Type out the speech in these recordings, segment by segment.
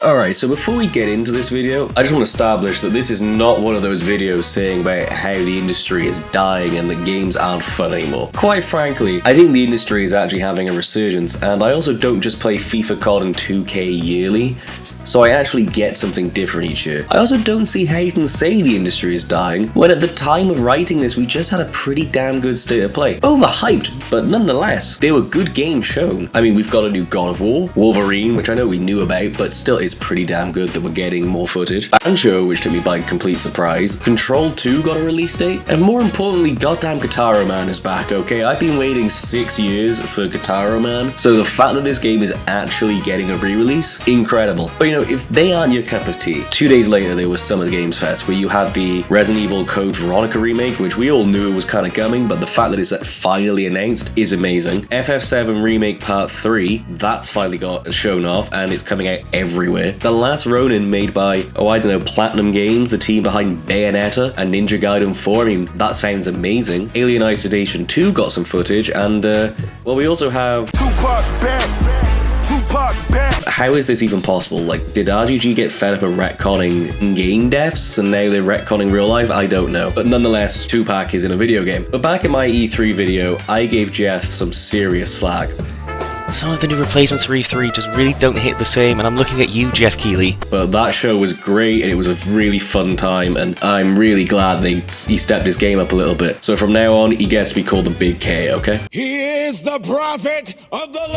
Alright, so before we get into this video, I just want to establish that this is not one of those videos saying about how the industry is dying and that games aren't fun anymore. Quite frankly, I think the industry is actually having a resurgence, and I also don't just play FIFA, COD, and 2K yearly, so I actually get something different each year. I also don't see how you can say the industry is dying, when at the time of writing this we just had a pretty damn good state of play. Overhyped, but nonetheless, they were good games shown. I mean, we've got a new God of War, Wolverine, which I know we knew about, but still it's pretty damn good that we're getting more footage. Banjo, which took me by complete surprise. Control 2 got a release date, and more importantly, goddamn Guitar Man is back, okay? I've been waiting 6 years for Guitar Man, so the fact that this game is actually getting a re-release, incredible. But you know, if they aren't your cup of tea, 2 days later there was Summer Games Fest, where you had the Resident Evil Code Veronica remake, which we all knew it was kind of coming, but the fact that it's finally announced is amazing. FF7 Remake Part 3, that's finally got shown off, and it's coming out everywhere. The Last Ronin, made by, Platinum Games, the team behind Bayonetta and Ninja Gaiden 4, I mean, that sounds amazing. Alien Isolation 2 got some footage, and, well, we also have... Tupac back. How is this even possible? Like, did RGG get fed up of retconning game deaths and now they're retconning real life? I don't know. But nonetheless, Tupac is in a video game. But back in my E3 video, I gave Jeff some serious slack. Some of the new replacements for E3 just really don't hit the same, and I'm looking at you, Jeff Keighley. But that show was great, and it was a really fun time, and I'm really glad he stepped his game up a little bit. So from now on, he gets to be called the Big K, okay? He is the prophet of the Lord!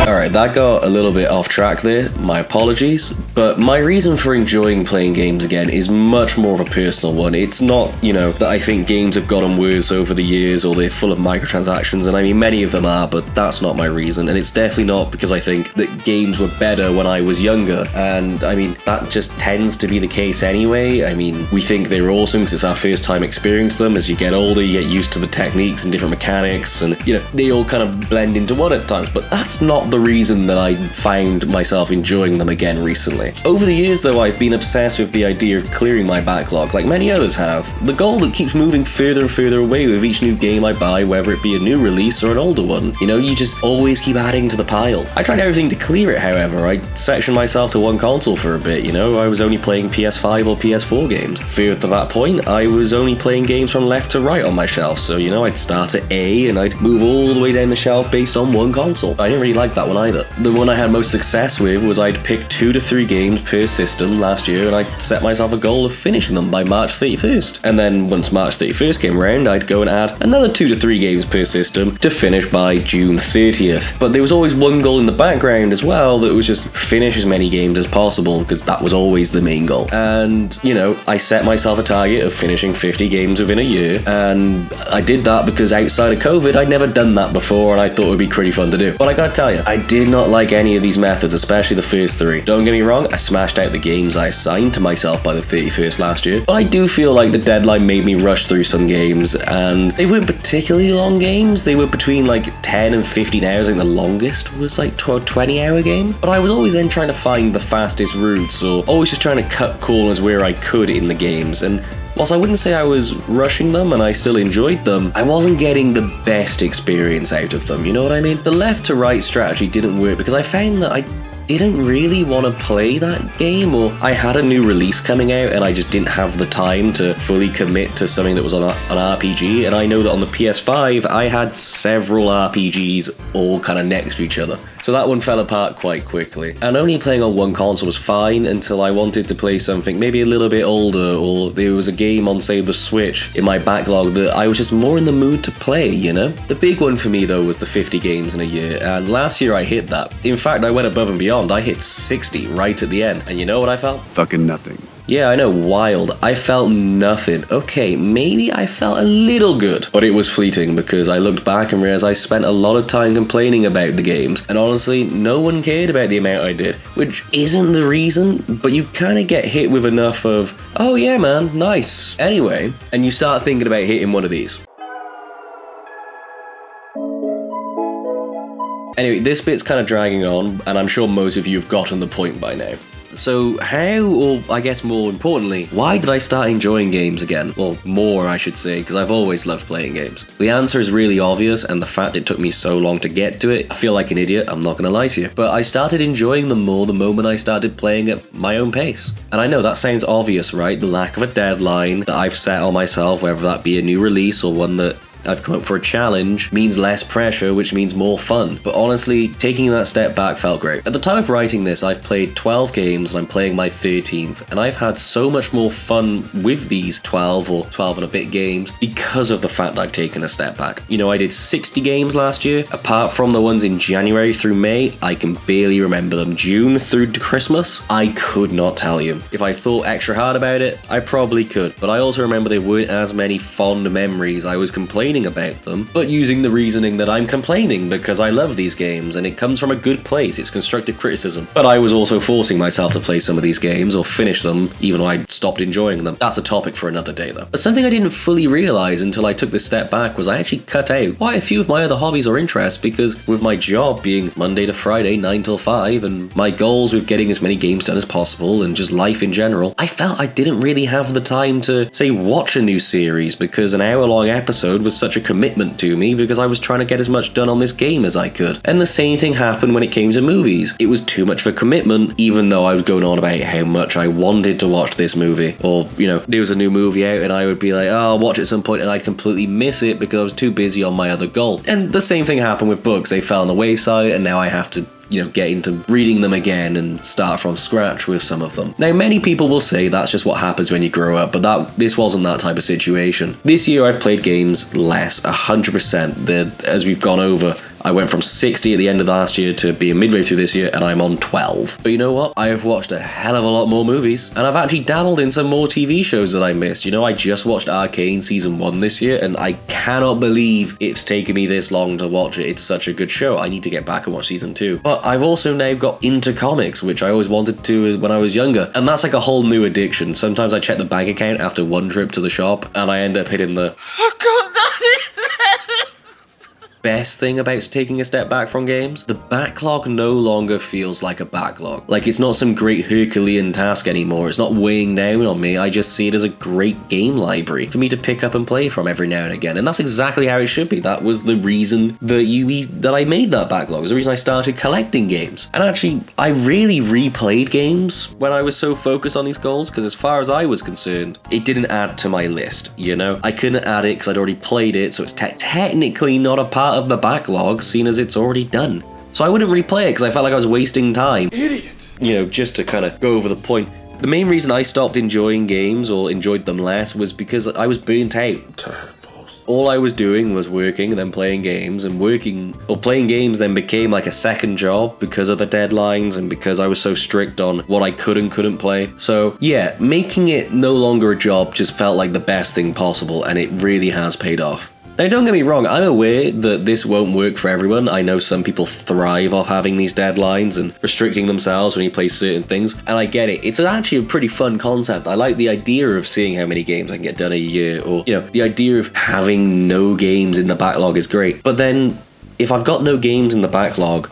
Alright, that got a little bit off track there, my apologies, but my reason for enjoying playing games again is much more of a personal one. It's not, that I think games have gotten worse over the years or they're full of microtransactions, and I mean many of them are, but that's not my reason, and it's definitely not because I think that games were better when I was younger, and I mean, that just tends to be the case anyway. I mean, we think they're awesome because it's our first time experiencing them. As you get older, you get used to the techniques and different mechanics, and they all kind of blend into one at times, but that's not the reason that I found myself enjoying them again recently. Over the years though, I've been obsessed with the idea of clearing my backlog, like many others have. The goal that keeps moving further and further away with each new game I buy, whether it be a new release or an older one. You just always keep adding to the pile. I tried everything to clear it, however. I sectioned myself to one console for a bit, I was only playing PS5 or PS4 games. Further to that point, I was only playing games from left to right on my shelf, so I'd start at A and I'd move all the way down the shelf based on one console. I didn't really like that one either. The one I had most success with was I'd pick 2 to 3 games per system last year, and I'd set myself a goal of finishing them by March 31st. And then once March 31st came around, I'd go and add another 2 to 3 games per system to finish by June 30th. But there was always one goal in the background as well that was just finish as many games as possible, because that was always the main goal. And, I set myself a target of finishing 50 games within a year, and I did that because outside of COVID, I'd never done that before, and I thought it would be pretty fun to do. But I gotta tell you, I did not like any of these methods, especially the first 3. Don't get me wrong, I smashed out the games I assigned to myself by the 31st last year, but I do feel like the deadline made me rush through some games, and they weren't particularly long games. They were between like 10 and 15 hours. I think the longest was like 20-hour game, but I was always then trying to find the fastest routes, or always just trying to cut corners where I could in the games. And whilst I wouldn't say I was rushing them and I still enjoyed them, I wasn't getting the best experience out of them, you know what I mean? The left to right strategy didn't work because I found that I didn't really want to play that game, or I had a new release coming out and I just didn't have the time to fully commit to something that was an RPG. And I know that on the PS5 I had several RPGs all kind of next to each other, so that one fell apart quite quickly. And only playing on one console was fine until I wanted to play something maybe a little bit older, or there was a game on, say, the Switch in my backlog that I was just more in the mood to play, The big one for me though was the 50 games in a year, and last year I hit that. In fact, I went above and beyond. I hit 60 right at the end, and you know what I felt? Fucking nothing. Yeah, I know, wild. I felt nothing. Okay, maybe I felt a little good, but it was fleeting because I looked back and realized I spent a lot of time complaining about the games, and honestly, no one cared about the amount I did, which isn't the reason, but you kind of get hit with enough of, oh yeah man, nice. Anyway, and you start thinking about hitting one of these. Anyway, this bit's kind of dragging on, and I'm sure most of you have gotten the point by now. So how, or I guess more importantly, why did I start enjoying games again? Well, more I should say, because I've always loved playing games. The answer is really obvious, and the fact it took me so long to get to it, I feel like an idiot, I'm not gonna lie to you. But I started enjoying them more the moment I started playing at my own pace. And I know that sounds obvious, right? The lack of a deadline that I've set on myself, whether that be a new release or one that I've come up for a challenge, means less pressure, which means more fun. But honestly, taking that step back felt great. At the time of writing this, I've played 12 games and I'm playing my 13th, and I've had so much more fun with these 12 or 12 and a bit games because of the fact that I've taken a step back. You know, I did 60 games last year. Apart from the ones in January through May, I can barely remember them. June through to Christmas, I could not tell you. If I thought extra hard about it, I probably could. But I also remember there weren't as many fond memories. I was complaining about them, but using the reasoning that I'm complaining because I love these games and it comes from a good place. It's constructive criticism. But I was also forcing myself to play some of these games or finish them even though I'd stopped enjoying them. That's a topic for another day though. But something I didn't fully realize until I took this step back was I actually cut out quite a few of my other hobbies or interests, because with my job being Monday to Friday 9 till 5 and my goals with getting as many games done as possible and just life in general, I felt I didn't really have the time to, say, watch a new series, because an hour-long episode was such a commitment to me because I was trying to get as much done on this game as I could. And the same thing happened when it came to movies. It was too much of a commitment, even though I was going on about how much I wanted to watch this movie. Or, you know, there was a new movie out and I would be like, oh, I'll watch it at some point, and I'd completely miss it because I was too busy on my other goal. And the same thing happened with books. They fell on the wayside and now I have to, you know, get into reading them again and start from scratch with some of them. Now, many people will say that's just what happens when you grow up, but this wasn't that type of situation. This year I've played games less, 100%. As we've gone over, I went from 60 at the end of last year to being midway through this year, and I'm on 12. But you know what? I have watched a hell of a lot more movies, and I've actually dabbled in some more TV shows that I missed. You know, I just watched Arcane Season 1 this year, and I cannot believe it's taken me this long to watch it. It's such a good show. I need to get back and watch Season 2. But I've also now got into comics, which I always wanted to when I was younger, and that's like a whole new addiction. Sometimes I check the bank account after one trip to the shop, and I end up hitting the best thing about taking a step back from games. The backlog no longer feels like a backlog. Like, it's not some great Herculean task anymore. It's not weighing down on me. I just see it as a great game library for me to pick up and play from every now and again. And that's exactly how it should be. That was the reason that I made that backlog. It was the reason I started collecting games. And actually, I really replayed games when I was so focused on these goals, because as far as I was concerned, it didn't add to my list, you know? I couldn't add it because I'd already played it, so it's technically not a part of the backlog, seen as it's already done. So I wouldn't replay it because I felt like I was wasting time. Idiot! You know, just to kind of go over the point. The main reason I stopped enjoying games or enjoyed them less was because I was burnt out. All I was doing was working and then playing games, and working or playing games then became like a second job because of the deadlines and because I was so strict on what I could and couldn't play. So yeah, making it no longer a job just felt like the best thing possible, and it really has paid off. Now, don't get me wrong, I'm aware that this won't work for everyone. I know some people thrive off having these deadlines and restricting themselves when you play certain things, and I get it. It's actually a pretty fun concept. I like the idea of seeing how many games I can get done a year, or, you know, the idea of having no games in the backlog is great. But then, if I've got no games in the backlog,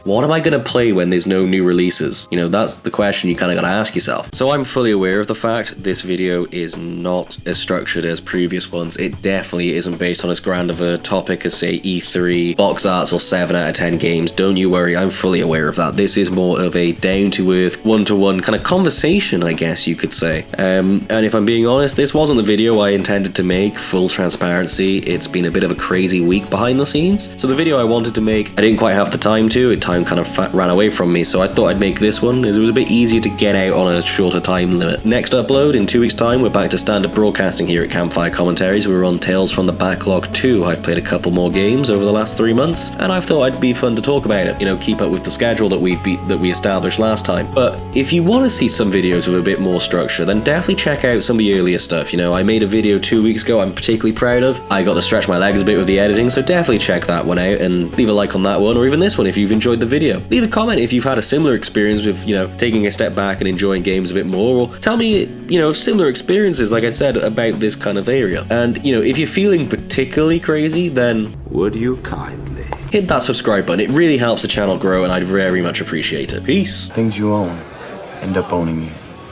what am I going to play when there's no new releases? You know, that's the question you kind of got to ask yourself. So I'm fully aware of the fact this video is not as structured as previous ones. It definitely isn't based on as grand of a topic as, say, E3, box arts, or 7 out of 10 games. Don't you worry, I'm fully aware of that. This is more of a down-to-earth, one-to-one kind of conversation, I guess you could say. And if I'm being honest, this wasn't the video I intended to make, full transparency. It's been a bit of a crazy week behind the scenes. So the video I wanted to make, I didn't quite have the time to. Time kind of ran away from me, so I thought I'd make this one, as it was a bit easier to get out on a shorter time limit. Next upload, in 2 weeks' time, we're back to standard broadcasting here at Campfire Commentaries. We're on Tales from the Backlog 2. I've played a couple more games over the last 3 months, and I thought it'd be fun to talk about it. You know, keep up with the schedule that we established last time. But if you want to see some videos with a bit more structure, then definitely check out some of the earlier stuff. You know, I made a video 2 weeks ago I'm particularly proud of. I got to stretch my legs a bit with the editing, so definitely check that one out, and leave a like on that one, or even this one if you've enjoyed the video. Leave a comment if you've had a similar experience with, you know, taking a step back and enjoying games a bit more, or tell me, you know, similar experiences, like I said, about this kind of area. And, you know, if you're feeling particularly crazy, then would you kindly hit that subscribe button. It really helps the channel grow, and I'd very much appreciate it. Peace. things you own end up owning it.